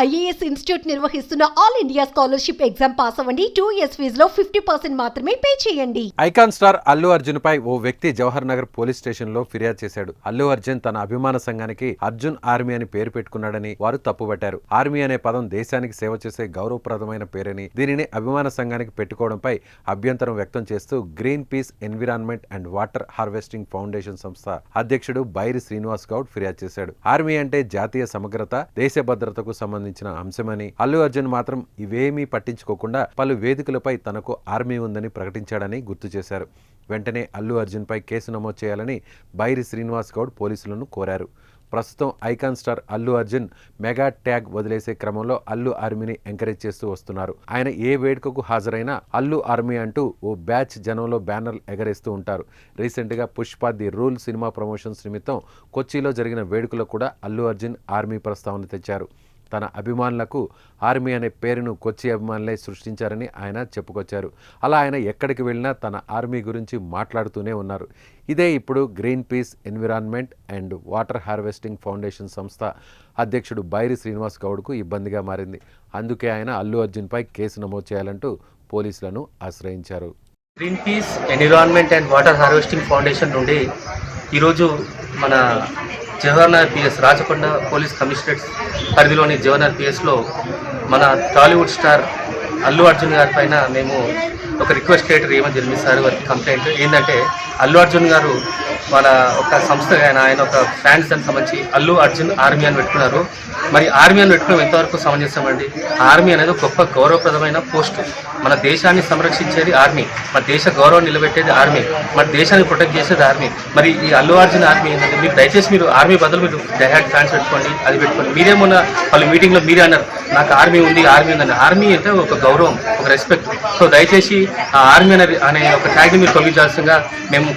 IAS institute నిర్వహిస్తున్న all India scholarship exam pass అవ్వండి. 2 years ఫీజులో 50% మాత్రమే పే చేయండి. ఐకాన్ స్టార్ అల్లు అర్జున్ పై ఓ వ్యక్తి జవహర్ నగర్ పోలీస్ స్టేషన్ లో ఫిర్యాదు చేశాడు. అల్లు అర్జున్ తన అభిమాన సంఘానికి అర్జున్ ఆర్మీ అని పేరు పెట్టుకున్నాడని వారు తప్పుపట్టారు. ఆర్మీ అనే పదం దేశానికి సేవ చేసే గౌరవప్రదమైన పేరని, దీనిని అభిమాన సంఘానికి పెట్టుకోవడంపై అభ్యంతరం వ్యక్తం చేస్తూ green peas environment and water harvesting foundation సంస్థ అధ్యక్షుడు బైరి శ్రీనివాస్ గౌడ్ ఫిర్యాదు చేశాడు. ఆర్మీ అంటే జాతీయ సమగ్రత, దేశ భద్రతకు సంబంధించిన అంశమని, అల్లు అర్జున్ మాత్రం ఇవేమీ పట్టించుకోకుండా పలు వేదికలపై తనకు ఆర్మీ ఉందని ప్రకటించాడని గుర్తు చేశారు. వెంటనే అల్లు అర్జున్ పై కేసు నమోదు చేయాలని బైరి శ్రీనివాస్ గౌడ్ పోలీసులను కోరారు. ప్రస్తుతం icon star Allu Arjun mega tag వదిలేసే క్రమంలో అల్లు ఆర్మీని ఎంకరేజ్ చేస్తూ వస్తున్నారు. ఆయన ఏ వేడుకకు హాజరైనా అల్లు ఆర్మీ అంటూ ఓ బ్యాచ్ జనంలో బ్యానర్లు ఎగరేస్తూ ఉంటారు. రీసెంట్గా Pushpa the rule cinema promotions నిమిత్తం కొచ్చిలో జరిగిన వేడుకలో కూడా అల్లు అర్జున్ ఆర్మీ ప్రస్తావన తెచ్చారు. తన అభిమానులకు ఆర్మీ అనే పేరును కొచ్చి అభిమానులే సృష్టించారని ఆయన చెప్పుకొచ్చారు. అలా ఆయన ఎక్కడికి వెళ్ళినా తన ఆర్మీ గురించి మాట్లాడుతూనే ఉన్నారు. ఇదే ఇప్పుడు green peas environment and water harvesting foundation సంస్థ అధ్యక్షుడు బైరి శ్రీనివాస్ గౌడ్కు ఇబ్బందిగా మారింది. అందుకే ఆయన అల్లు అర్జున్పై కేసు నమోదు చేయాలంటూ పోలీసులను ఆశ్రయించారు. Green peas environment and water harvesting foundation నుండి ఈరోజు మన Jawaharnagar PS Rachakonda police commissionerate పరిధిలోని జవహర్నగర్ పిఎస్లో మన టాలీవుడ్ స్టార్ అల్లు అర్జున్ గారి పైన మేము ఒక రిక్వెస్ట్ లెటర్ ఏమని జరిపిస్తారు వారికి కంప్లైంట్ ఏంటంటే అల్లు అర్జున్ గారు వాళ్ళ ఒక సంస్థ ఆయన ఒక ఫ్యాన్స్ దానికి సంబంధించి అల్లు అర్జున్ ఆర్మీ అని పెట్టుకున్నారు. మరి ఆర్మీ అని పెట్టుకోవడం ఎంతవరకు సమంజసమండి? ఆర్మీ అనేది గొప్ప గౌరవప్రదమైన పోస్ట్. మన దేశాన్ని సంరక్షించేది ఆర్మీ, మన దేశ గౌరవం నిలబెట్టేది ఆర్మీ, మన దేశాన్ని ప్రొటెక్ట్ చేసేది ఆర్మీ. మరి ఈ అల్లు అర్జున్ ఆర్మీ ఏంటంటే మీరు దయచేసి మీరు ఆర్మీ బదులు మీరు డైహార్డ్ ఫ్యాన్స్ పెట్టుకోండి, అది పెట్టుకోండి. మీరేమన్నా వాళ్ళ మీటింగ్లో మీరే అన్నారు నాకు ఆర్మీ ఉంది ఉందని. ఆర్మీ అంటే ఒక గౌరవం, ఒక రెస్పెక్ట్. సో దయచేసి ఆ ఆర్మీ అనే ఒక ట్యాగ్ని మీరు తొలగించాల్సిందిగా మేము